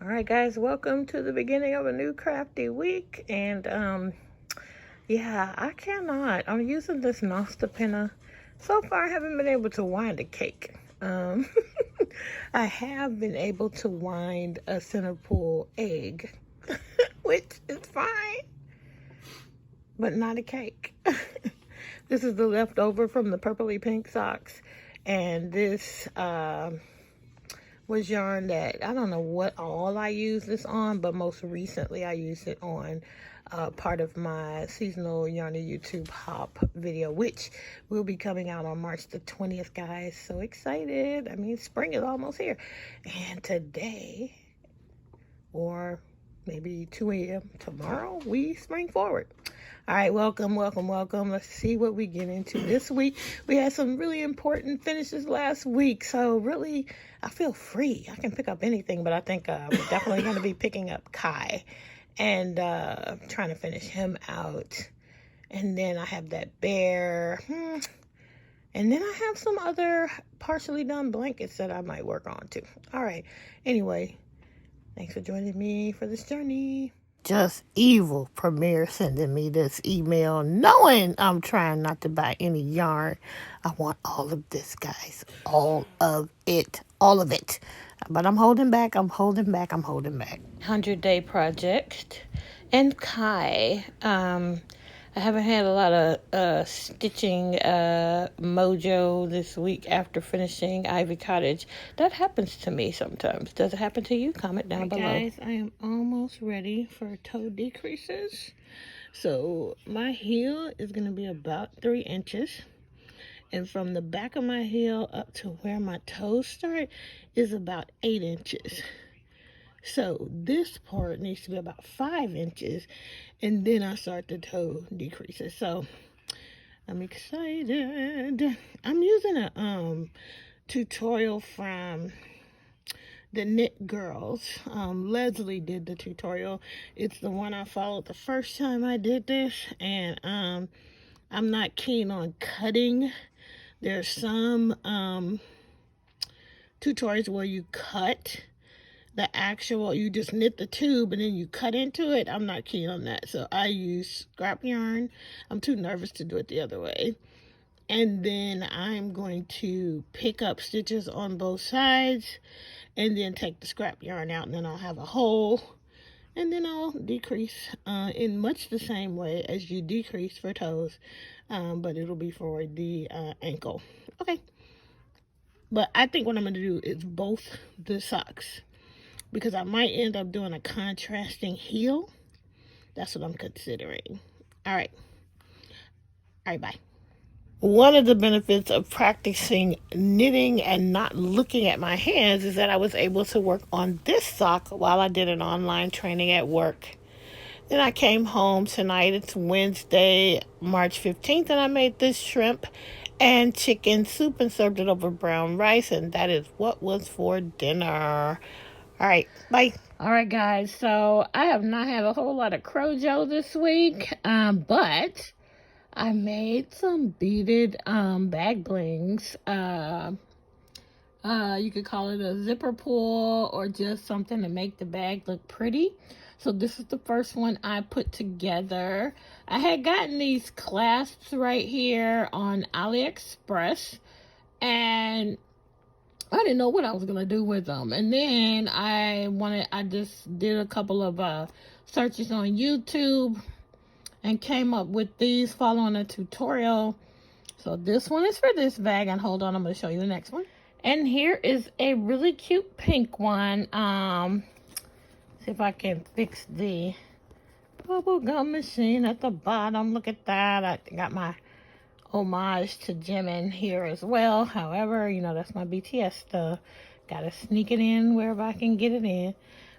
All right, guys, welcome to the beginning of a new crafty week. And yeah, I'm using this Nosta pinner. So far, I haven't been able to wind a cake. I have been able to wind a center pull egg, which is fine, but not a cake. This is the leftover from the purpley pink socks, and this was yarn that I don't know what all I use this on, but most recently I used it on part of my seasonal yarn to YouTube hop video, which will be coming out on March the 20th, guys. So excited. I mean, spring is almost here. And today, or maybe 2 a.m. tomorrow, we spring forward. All right, welcome. Let's see what we get into this week. We had some really important finishes last week, so really, I feel free. I can pick up anything, but I think we're definitely going to be picking up Kai and trying to finish him out. And then I have that bear. And then I have some other partially done blankets that I might work on too. All right, anyway, thanks for joining me for this journey. Just evil Premier sending me this email knowing I'm trying not to buy any yarn. I want all of this, guys. All of it. But I'm holding back. 100-day project. And Kai. I haven't had a lot of stitching mojo this week after finishing Ivy Cottage. That happens to me sometimes. Does it happen to you? Comment down below. Guys, I am almost ready for toe decreases. So my heel is going to be about 3 inches. And from the back of my heel up to where my toes start is about 8 inches. So this part needs to be about 5 inches, and then I start the toe decreases. So I'm excited. I'm using a tutorial from the Knit Girls. Leslie did the tutorial. It's the one I followed the first time I did this, and I'm not keen on cutting. There's some tutorials where you cut the actual, you just knit the tube and then you cut into it. I'm not keen on that. So I use scrap yarn. I'm too nervous to do it the other way. And then I'm going to pick up stitches on both sides and then take the scrap yarn out, and then I'll have a hole. And then I'll decrease in much the same way as you decrease for toes. But it'll be for the ankle. Okay. But I think what I'm going to do is both the socks, because I might end up doing a contrasting heel. That's what I'm considering. All right, bye. One of the benefits of practicing knitting and not looking at my hands is that I was able to work on this sock while I did an online training at work. Then I came home tonight. It's Wednesday, March 15th, and I made this shrimp and chicken soup and served it over brown rice, and that is what was for dinner. All right, bye. All right, guys, so I have not had a whole lot of Crojo this week, but I made some beaded bag blings. You could call it a zipper pull or just something to make the bag look pretty. So this is the first one I put together. I had gotten these clasps right here on AliExpress, and I didn't know what I was going to do with them. And then I just did a couple of searches on YouTube and came up with these following a tutorial. So this one is for this bag, and hold on, I'm going to show you the next one. And here is a really cute pink one. See if I can fix the bubble gum machine at the bottom. Look at that. I got my homage to Jimin here as well. However, you know, that's my BTS stuff. Gotta sneak it in wherever I can get it in.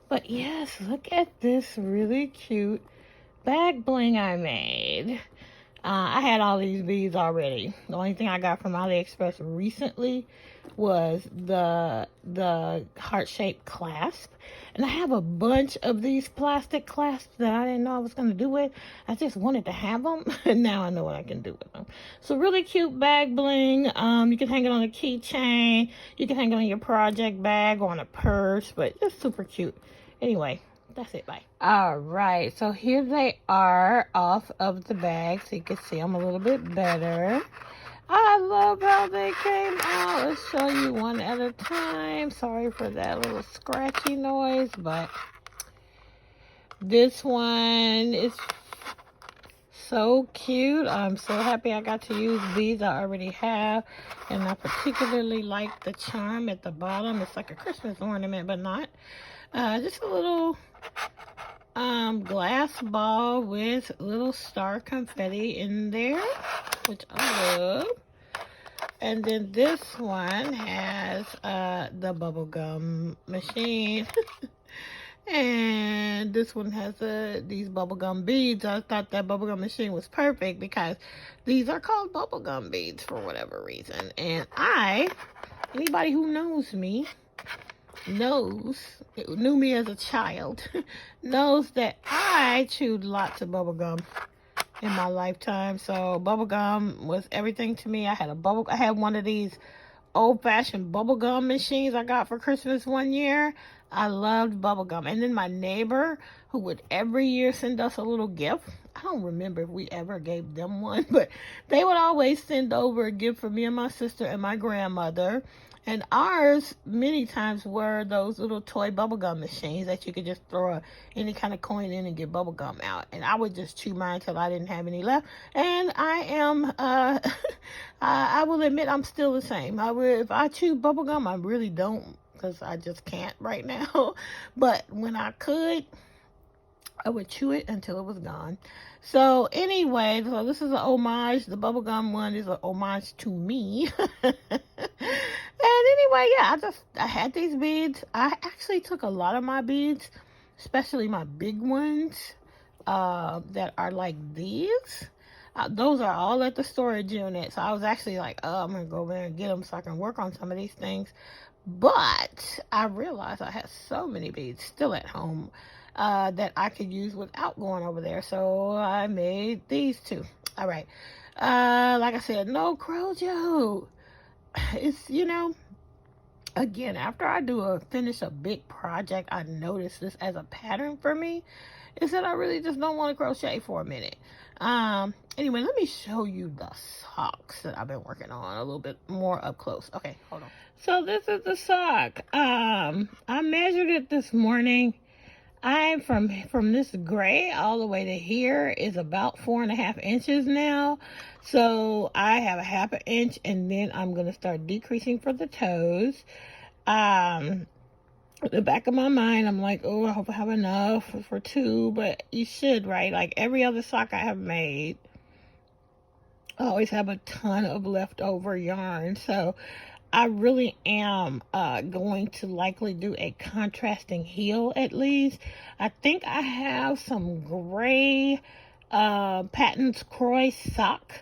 But yes, look at this really cute bag bling I made. I had all these beads already. The only thing I got from AliExpress recently was the heart-shaped clasp. And I have a bunch of these plastic clasps that I didn't know I was going to do with. I just wanted to have them, and now I know what I can do with them. So really cute bag bling. You can hang it on a keychain. You can hang it on your project bag or on a purse, but it's super cute. Anyway, that's it. Bye. All right. So here they are off of the bag. So you can see them a little bit better. I love how they came out. Let's show you one at a time. Sorry for that little scratchy noise, but this one is so cute. I'm so happy I got to use these I already have, and I particularly like the charm at the bottom. It's like a Christmas ornament, but not. Just a little glass ball with little star confetti in there, which I love. And then this one has the bubblegum machine. And this one has these bubblegum beads. I thought that bubblegum machine was perfect because these are called bubblegum beads for whatever reason. And anybody who knows me, knew me as a child, knows that I chewed lots of bubblegum in my lifetime. So bubblegum was everything to me. I had one of these old-fashioned bubblegum machines I got for Christmas one year. I loved bubblegum. And then my neighbor, who would every year send us a little gift. I don't remember if we ever gave them one, but they would always send over a gift for me and my sister and my grandmother. And ours, many times, were those little toy bubblegum machines that you could just throw any kind of coin in and get bubblegum out. And I would just chew mine until I didn't have any left. And I am, I will admit I'm still the same. If I chew bubblegum, I really don't, because I just can't right now. But when I could, I would chew it until it was gone. So anyway, so this is an homage. The bubblegum one is an homage to me. And anyway, yeah, I had these beads. I actually took a lot of my beads, especially my big ones that are like these. Those are all at the storage unit. So I was actually like, oh, I'm going to go over there and get them so I can work on some of these things. But I realized I had so many beads still at home that I could use without going over there. So I made these two. All right. Like I said, no crow joke. It's, again, after I finish a big project, I notice this as a pattern for me, is that I really just don't want to crochet for a minute. Anyway, let me show you the socks that I've been working on a little bit more up close. Okay, hold on. So this is the sock. I measured it this morning. From this gray all the way to here is about 4.5 inches now. So I have a 1/2 inch, and then I'm going to start decreasing for the toes. The back of my mind, I'm like, oh, I hope I have enough for 2, but you should, right? Like every other sock I have made, I always have a ton of leftover yarn. So I really am going to likely do a contrasting heel at least. I think I have some gray Patton's Croix sock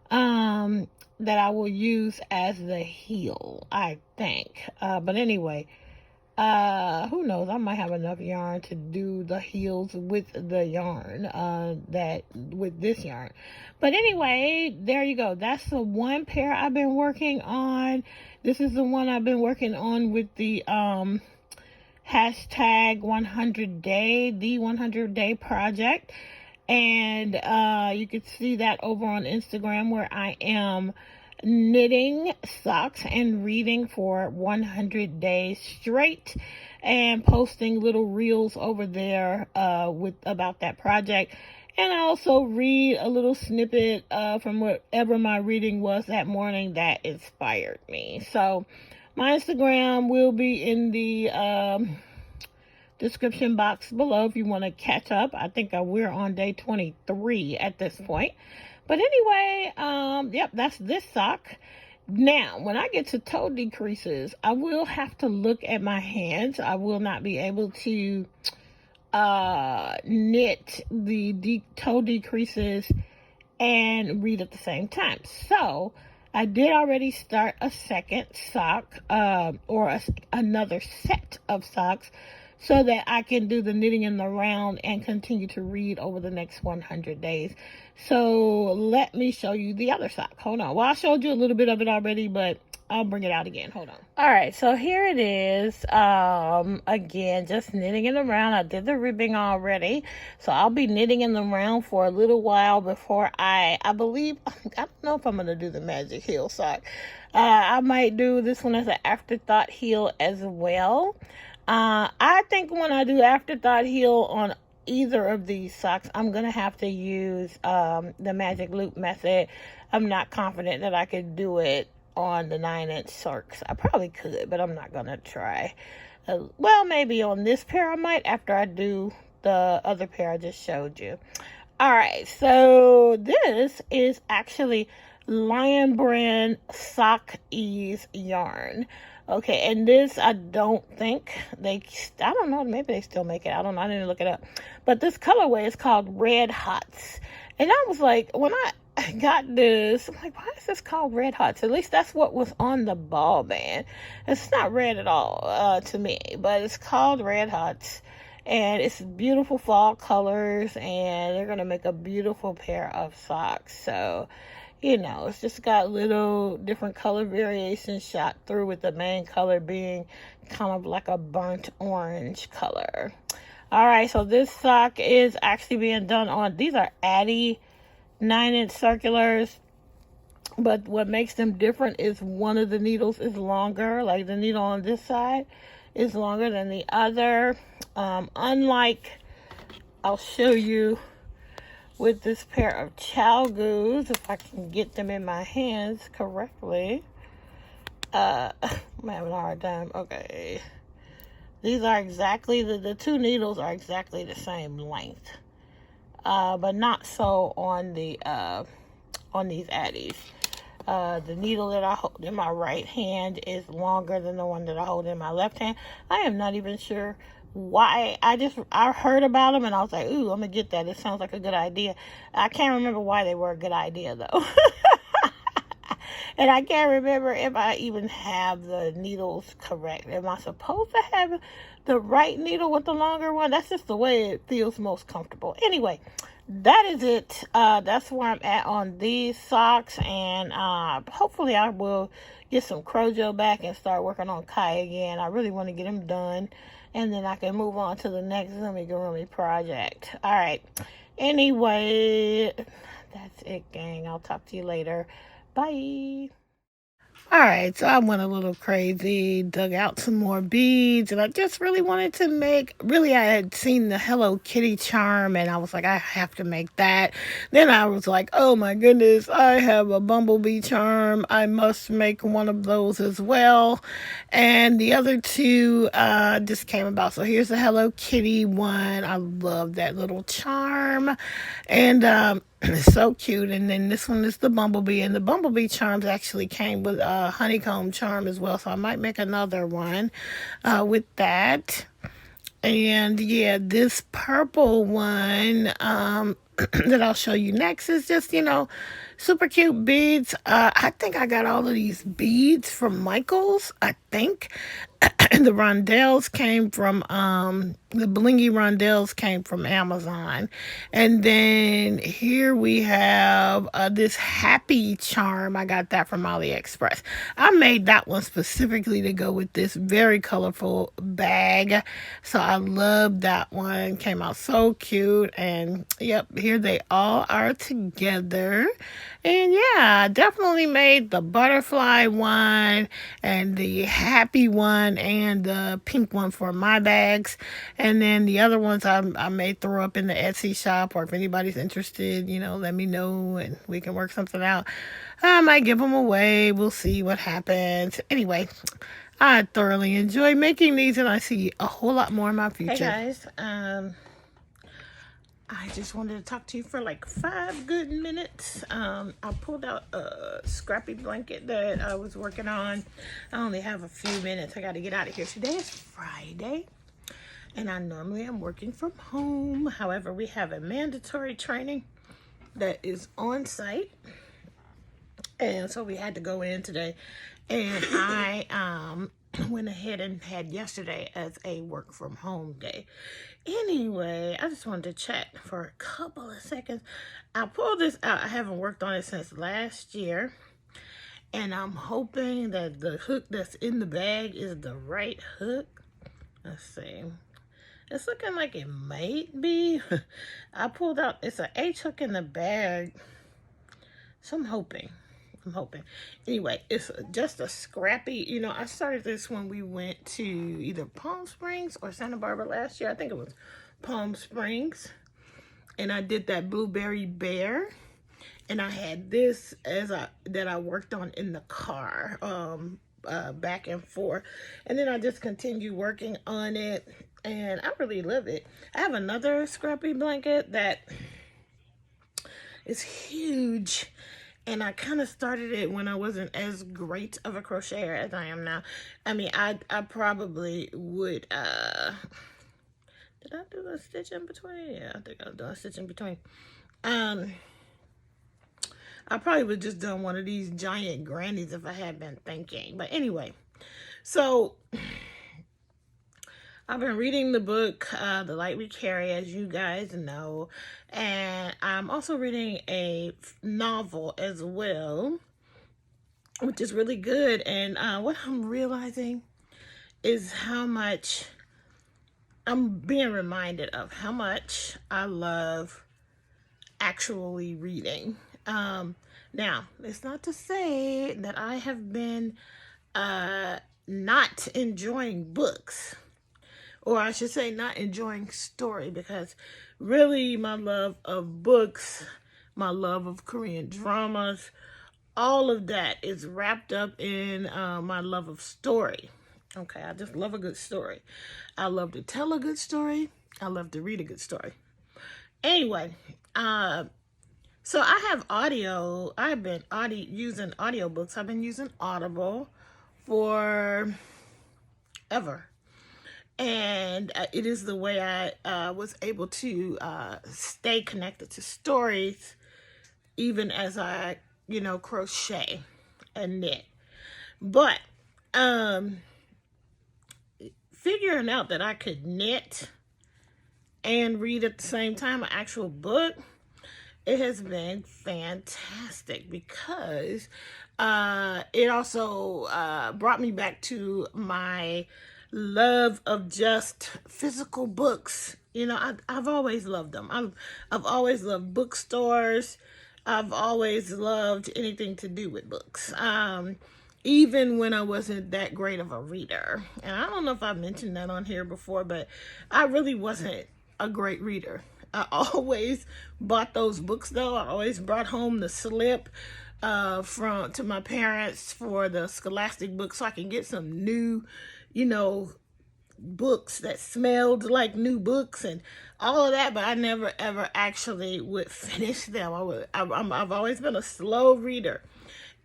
that I will use as the heel, I think. But anyway, who knows? I might have enough yarn to do the heels with the yarn, with this yarn. But anyway, there you go. That's the one pair I've been working on. This is the one I've been working on with the hashtag 100-day, the 100-day project. And you can see that over on Instagram, where I am knitting socks and reading for 100 days straight, and posting little reels over there about that project. And I also read a little snippet from whatever my reading was that morning that inspired me. So my Instagram will be in the description box below if you want to catch up. I think we're on day 23 at this point. But anyway, yep, that's this sock. Now, when I get to toe decreases, I will have to look at my hands. I will not be able to knit the toe decreases and read at the same time. So I did already start a second sock, or another set of socks, so that I can do the knitting in the round and continue to read over the next 100 days. So let me show you the other sock. Hold on. Well, I showed you a little bit of it already, but I'll bring it out again. Hold on. All right, so here it is. Again, just knitting it around. I did the ribbing already, so I'll be knitting in the round for a little while before I believe, I don't know if I'm going to do the magic heel sock. I might do this one as an afterthought heel as well. I think when I do afterthought heel on either of these socks, I'm going to have to use the magic loop method. I'm not confident that I could do it on the 9-inch socks. I probably could, but I'm not going to try. Well, maybe on this pair I might after I do the other pair I just showed you. All right, so this is actually Lion Brand Sock Ease yarn. Okay, and this, I don't think I don't know, maybe they still make it. I don't know, I didn't look it up. But this colorway is called Red Hots. And I was like, when I got this, I'm like, why is this called Red Hots? At least that's what was on the ball band. It's not red at all to me, but it's called Red Hots. And it's beautiful fall colors, and they're going to make a beautiful pair of socks. So, you know, it's just got little different color variations shot through, with the main color being kind of like a burnt orange color. All right, so this sock is actually being done on, these are Addy 9-inch circulars, but what makes them different is one of the needles is longer, like the needle on this side is longer than the other. Unlike, I'll show you with this pair of Chalgoos, if I can get them in my hands correctly. I'm having a hard time. Okay. These are exactly, the two needles are exactly the same length. But not so on the on these Addies. The needle that I hold in my right hand is longer than the one that I hold in my left hand. I am not even sure why. I heard about them and I was like, ooh, I'm gonna get that. It sounds like a good idea. I can't remember why they were a good idea though. And I can't remember if I even have the needles correct. Am I supposed to have the right needle with the longer one? That's just the way it feels most comfortable. Anyway, that is it. That's where I'm at on these socks. And hopefully I will get some Crojo back and start working on Kai again. I really want to get him done. And then I can move on to the next Zumigurumi project. All right. Anyway, that's it, gang. I'll talk to you later. Bye. All right, so I went a little crazy, dug out some more beads, and I just really wanted to make, I had seen the Hello Kitty charm, and I was like, I have to make that. Then I was like, oh my goodness, I have a bumblebee charm. I must make one of those as well. And the other two just came about. So here's the Hello Kitty one. I love that little charm. And it's so cute. And then this one is the bumblebee, and the bumblebee charms actually came with a honeycomb charm as well, so I might make another one with that. And yeah, this purple one that I'll show you next is just, you know, super cute beads. I think I got all of these beads from Michael's, I think. The rondelles came from, the blingy rondelles came from Amazon. And then here we have this happy charm. I got that from AliExpress. I made that one specifically to go with this very colorful bag. So I love that one. Came out so cute. And yep, here they all are together. And yeah, I definitely made the butterfly one and the happy one and the pink one for my bags. And then the other ones I may throw up in the Etsy shop, or if anybody's interested, you know, let me know and we can work something out. I might give them away. We'll see what happens. Anyway, I thoroughly enjoy making these, and I see a whole lot more in my future. Hey guys, I just wanted to talk to you for like 5 good minutes. I pulled out a scrappy blanket that I was working on. I only have a few minutes. I got to get out of here. Today is Friday, and I normally am working from home. However, we have a mandatory training that is on site, and so we had to go in today. And I went ahead and had yesterday as a work from home day. Anyway, I just wanted to chat for a couple of seconds. I pulled this out. I haven't worked on it since last year. And I'm hoping that the hook that's in the bag is the right hook. Let's see. It's looking like it might be. I pulled out, it's an H hook in the bag. So I'm hoping. Anyway, it's just a scrappy, you know, I started this when we went to either Palm Springs or Santa Barbara last year. I think it was Palm Springs. And I did that blueberry bear. And I had this that I worked on in the car, back and forth. And then I just continued working on it. And I really love it. I have another scrappy blanket that is huge. And I kind of started it when I wasn't as great of a crocheter as I am now. I mean, I probably would, did I do a stitch in between? Yeah, I think I was doing a stitch in between. I probably would just done one of these giant grannies if I had been thinking. But anyway, so I've been reading the book, The Light We Carry, as you guys know. And I'm also reading a novel as well, which is really good. And what I'm realizing is how much I'm being reminded of how much I love actually reading. Now, it's not to say that I have been not enjoying books. Or I should say not enjoying story, because really my love of books, my love of Korean dramas, all of that is wrapped up in my love of story. Okay, I just love a good story. I love to tell a good story. I love to read a good story. Anyway, so I have audio. I've been using audiobooks. I've been using Audible for ever. And it is the way I was able to stay connected to stories, even as I, you know, crochet and knit. But figuring out that I could knit and read at the same time, an actual book, it has been fantastic, because it also brought me back to my love of just physical books. You know, I've always loved them. I've always loved bookstores. I've always loved anything to do with books. Even when I wasn't that great of a reader. And I don't know if I mentioned that on here before, but I really wasn't a great reader. I always bought those books though. I always brought home the slip to my parents for the Scholastic book, so I can get some new, you know, books that smelled like new books and all of that, but I never ever actually would finish them. I've always been a slow reader,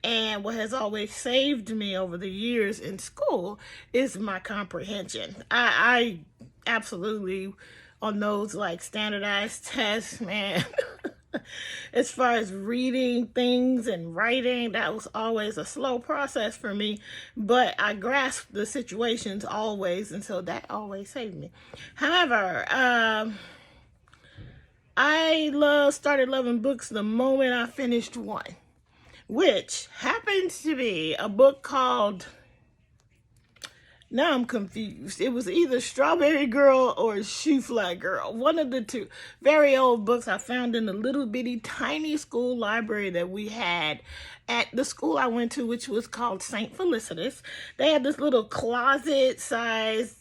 and what has always saved me over the years in school is my comprehension. I absolutely, on those like standardized tests, man, as far as reading things and writing, that was always a slow process for me, but I grasped the situations always, and so that always saved me. However, I started loving books the moment I finished one, which happens to be a book called, now I'm confused. It was either Strawberry Girl or Shoe Fly Girl. One of the two. Very old books I found in the little bitty tiny school library that we had at the school I went to, which was called St. Felicitas. They had this little closet-sized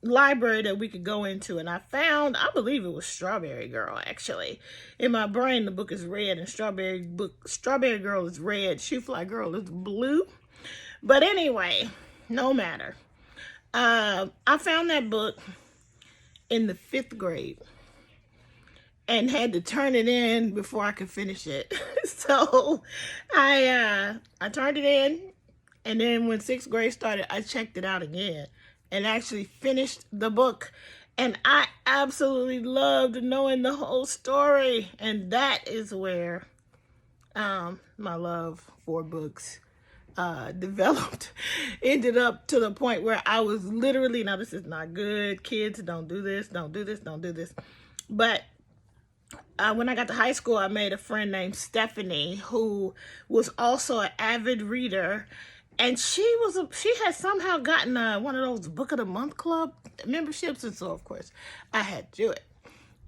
library that we could go into. And I found, I believe it was Strawberry Girl, actually. In my brain, the book is red, and Strawberry Girl is red. Shoe Fly Girl is blue. But anyway, no matter. I found that book in the 5th grade and had to turn it in before I could finish it. So I turned it in, and then when 6th grade started, I checked it out again and actually finished the book. And I absolutely loved knowing the whole story. And that is where my love for books developed. Ended up to the point where I was literally, now this is not good, kids, don't do this, don't do this, don't do this. But when I got to high school, I made a friend named Stephanie who was also an avid reader. And she had somehow gotten one of those Book of the Month Club memberships. And so, of course, I had to do it.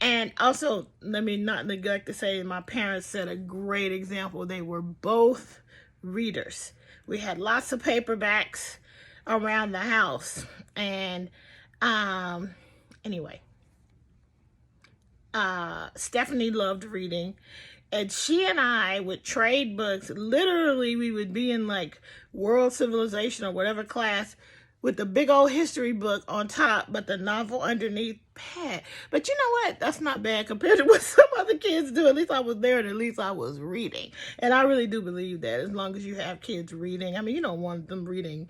And also, let me not neglect to say, my parents set a great example. They were both readers. We had lots of paperbacks around the house. And anyway, Stephanie loved reading. And she and I would trade books. Literally, we would be in like world civilization or whatever class with the big old history book on top, but the novel underneath. Bad. But you know what? That's not bad compared to what some other kids do. At least I was there, and at least I was reading. And I really do believe that, as long as you have kids reading. I mean, you don't want them reading,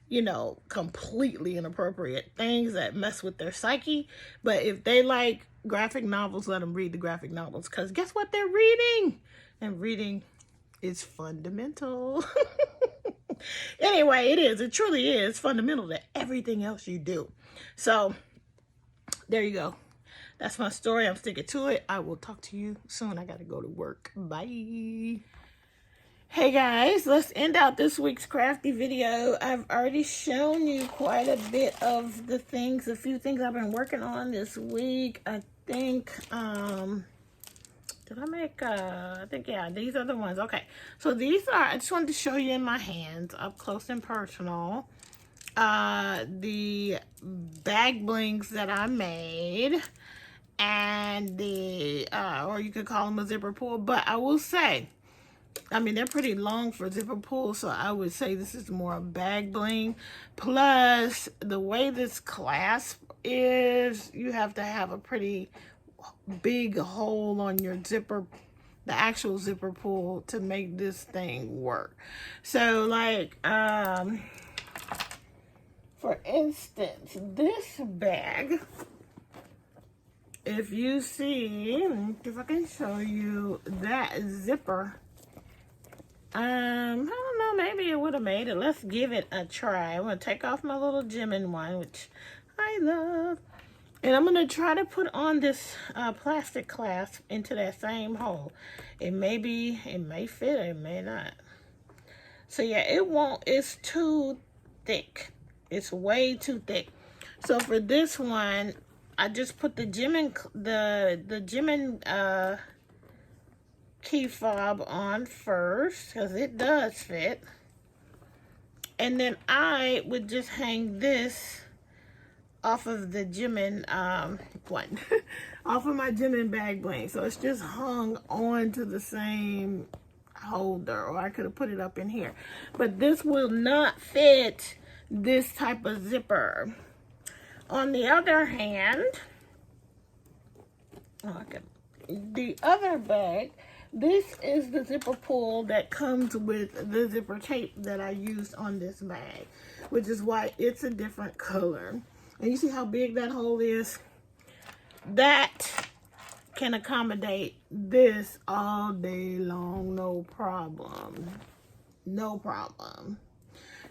you know, completely inappropriate things that mess with their psyche. But if they like graphic novels, let them read the graphic novels. Because guess what? They're reading. And reading is fundamental. Anyway, it truly is fundamental to everything else you do. So there you go. That's my story. I'm sticking to it. I will talk to you soon. I got to go to work. Bye. Hey guys, let's end out this week's crafty video. I've already shown you quite a bit of the things, a few things I've been working on this week. I think, did I make, I think, yeah, these are the ones. Okay, so these are, I just wanted to show you in my hands, up close and personal, the bag blings that I made, and the, or you could call them a zipper pull, but I will say, I mean, they're pretty long for zipper pull, so I would say this is more a bag bling. Plus, the way this clasp is, you have to have a pretty big hole on your zipper, the actual zipper pull, to make this thing work. So, like, for instance, this bag, if you see, if I can show you that zipper, I don't know, maybe it would have made it. Let's give it a try. I'm going to take off my little Jimin one, which I love. And I'm going to try to put on this plastic clasp into that same hole. It may fit, it may not. So yeah, it won't, it's too thick. It's way too thick. So for this one, I just put the Jimin, the Jimin, key fob on first, because it does fit, and then I would just hang this off of the Jimin one off of my Jimin bag bling, so it's just hung on to the same holder, or I could have put it up in here, but this will not fit this type of zipper. On the other hand, the other bag, this is the zipper pull that comes with the zipper tape that I used on this bag, which is why it's a different color. And you see how big that hole is? That can accommodate this all day long, no problem. No problem.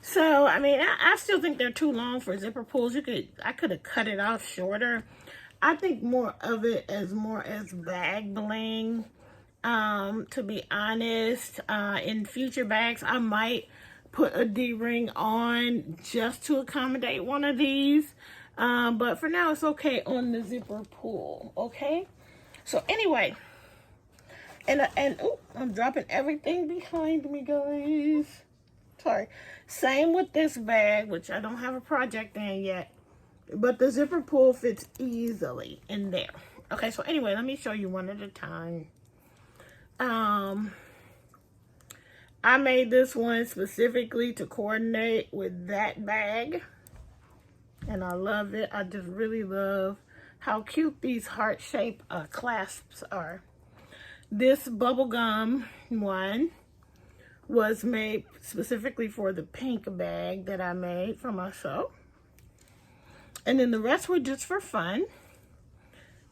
So, I mean, I still think they're too long for zipper pulls. I could have cut it off shorter. I think more of it as bag bling. To be honest, in future bags, I might put a D-ring on just to accommodate one of these. But for now, it's okay on the zipper pull, okay? So anyway, and oh, I'm dropping everything behind me, guys. Sorry. Same with this bag, which I don't have a project in yet, but the zipper pull fits easily in there. Okay, so anyway, let me show you one at a time. I made this one specifically to coordinate with that bag, and I love it. I just really love how cute these heart-shaped clasps are. This bubblegum one was made specifically for the pink bag that I made for myself, and then the rest were just for fun.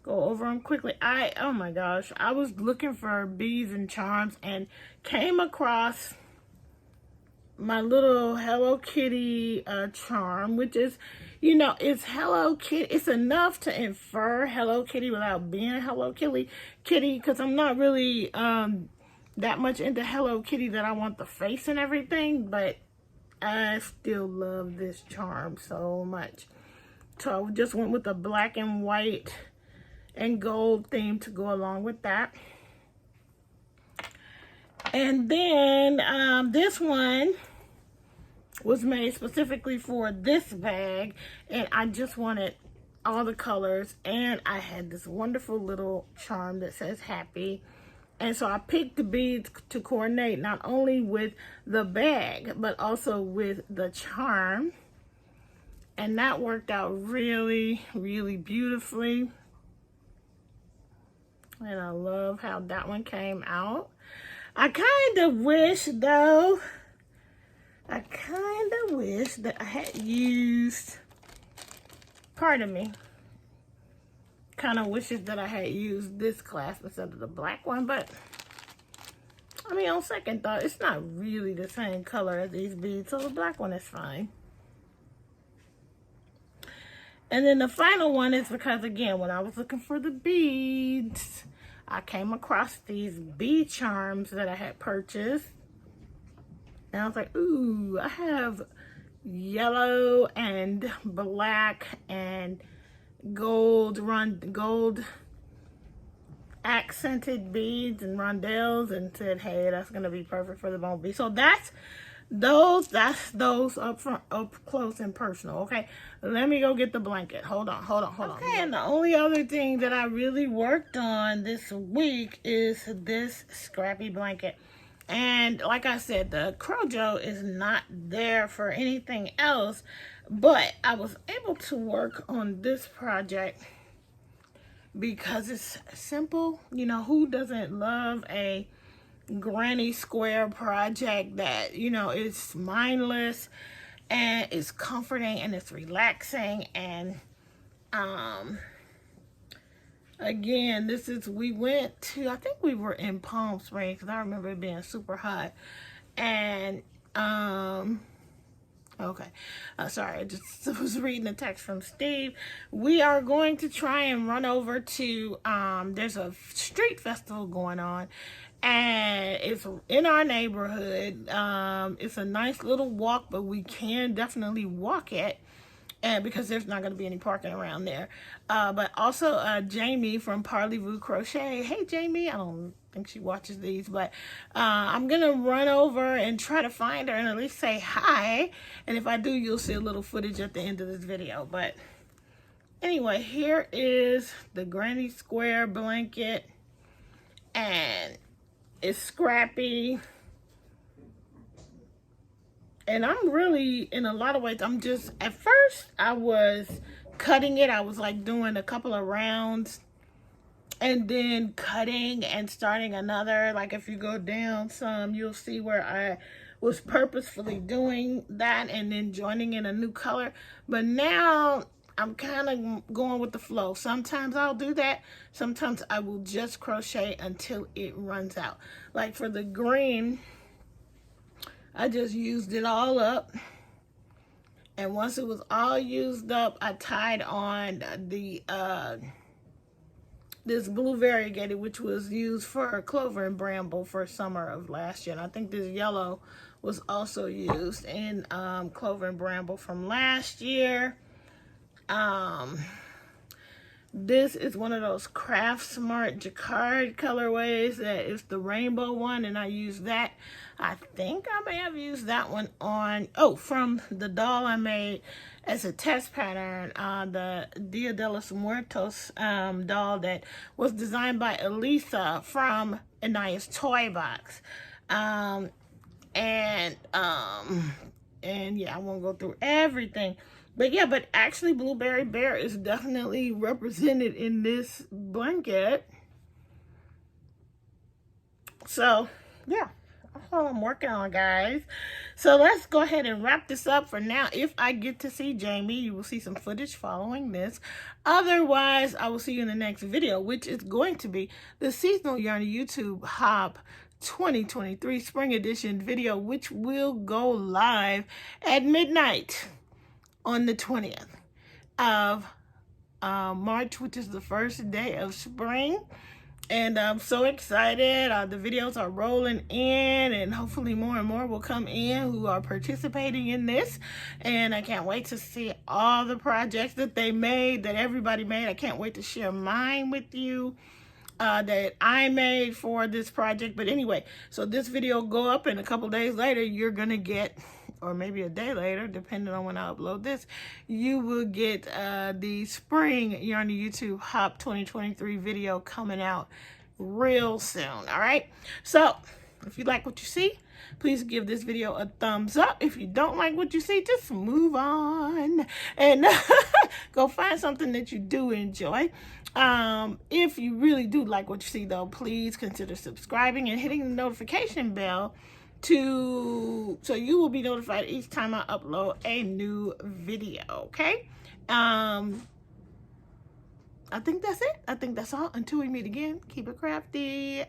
Go over them quickly. Oh my gosh, I was looking for beads and charms and came across my little Hello Kitty charm, which is, you know, it's Hello Kitty. It's enough to infer Hello Kitty without being Hello Kitty, because I'm not really that much into Hello Kitty that I want the face and everything, but I still love this charm so much. So I just went with the black and white and gold theme to go along with that. And then this one was made specifically for this bag, and I just wanted all the colors, and I had this wonderful little charm that says happy. And so I picked the beads to coordinate not only with the bag but also with the charm, and that worked out really, really beautifully. And I love how that one came out. I kind of wish though, that I had used, pardon me, kind of wishes that I had used this clasp instead of the black one, but I mean, on second thought, it's not really the same color as these beads, so the black one is fine. And then the final one is because, again, when I was looking for the beads, I came across these bead charms that I had purchased. And I was like, ooh, I have yellow and black and gold accented beads and rondelles, and said, hey, that's gonna be perfect for the bone bead. So that's those up front, up close and personal. Okay, let me go get the blanket. Hold on. Okay, and the only other thing that I really worked on this week is this scrappy blanket. And like I said, the Crojo is not there for anything else, but I was able to work on this project because it's simple. You know, who doesn't love a granny square project that, you know, is mindless and it's comforting and it's relaxing? And again, this is, we went to, I think we were in Palm Springs, because I remember it being super hot. And okay, sorry, I just was reading a text from Steve. We are going to try and run over to, there's a street festival going on, and it's in our neighborhood. It's a nice little walk, but we can definitely walk it, and because there's not going to be any parking around there. But also Jamie from Parlez-Vous Crochet. Hey Jamie, I don't think she watches these, but I'm gonna run over and try to find her and at least say hi, and if I do, you'll see a little footage at the end of this video. But anyway, here is the granny square blanket, and it's scrappy, and I'm really, in a lot of ways, I'm just, at first I was cutting it. I was like doing a couple of rounds and then cutting and starting another. Like if you go down some, you'll see where I was purposefully doing that and then joining in a new color. But now I'm kind of going with the flow. Sometimes I'll do that. Sometimes I will just crochet until it runs out. Like for the green, I just used it all up. And once it was all used up, I tied on the this blue variegated, which was used for clover and bramble for summer of last year. And I think this yellow was also used in clover and bramble from last year. This is one of those Craft Smart Jacquard colorways that is the rainbow one, and I used that. I think I may have used that one on, from the doll I made as a test pattern, the Dia de los Muertos doll that was designed by Elisa from Anaya's Toy Box. And yeah, I won't go through everything. But yeah, but actually Blueberry Bear is definitely represented in this blanket. So yeah, that's all I'm working on, guys. So let's go ahead and wrap this up for now. If I get to see Jamie, you will see some footage following this. Otherwise, I will see you in the next video, which is going to be the Seasonal Yarny YouTube Hop 2023 Spring Edition video, which will go live at midnight on the 20th of March, which is the first day of spring. And I'm so excited. The videos are rolling in, and hopefully more and more will come in who are participating in this. And I can't wait to see all the projects that they made, that everybody made. I can't wait to share mine with you that I made for this project. But anyway, so this video will go up, and a couple days later, you're going to get, or maybe a day later, depending on when I upload this, you will get the spring You're on the YouTube Hop 2023 video coming out real soon. All right. So if you like what you see, please give this video a thumbs up. If you don't like what you see, just move on and go find something that you do enjoy. If you really do like what you see, though, please consider subscribing and hitting the notification bell so you will be notified each time I upload a new video. Okay. I think that's it. I think that's all. Until we meet again, keep it crafty.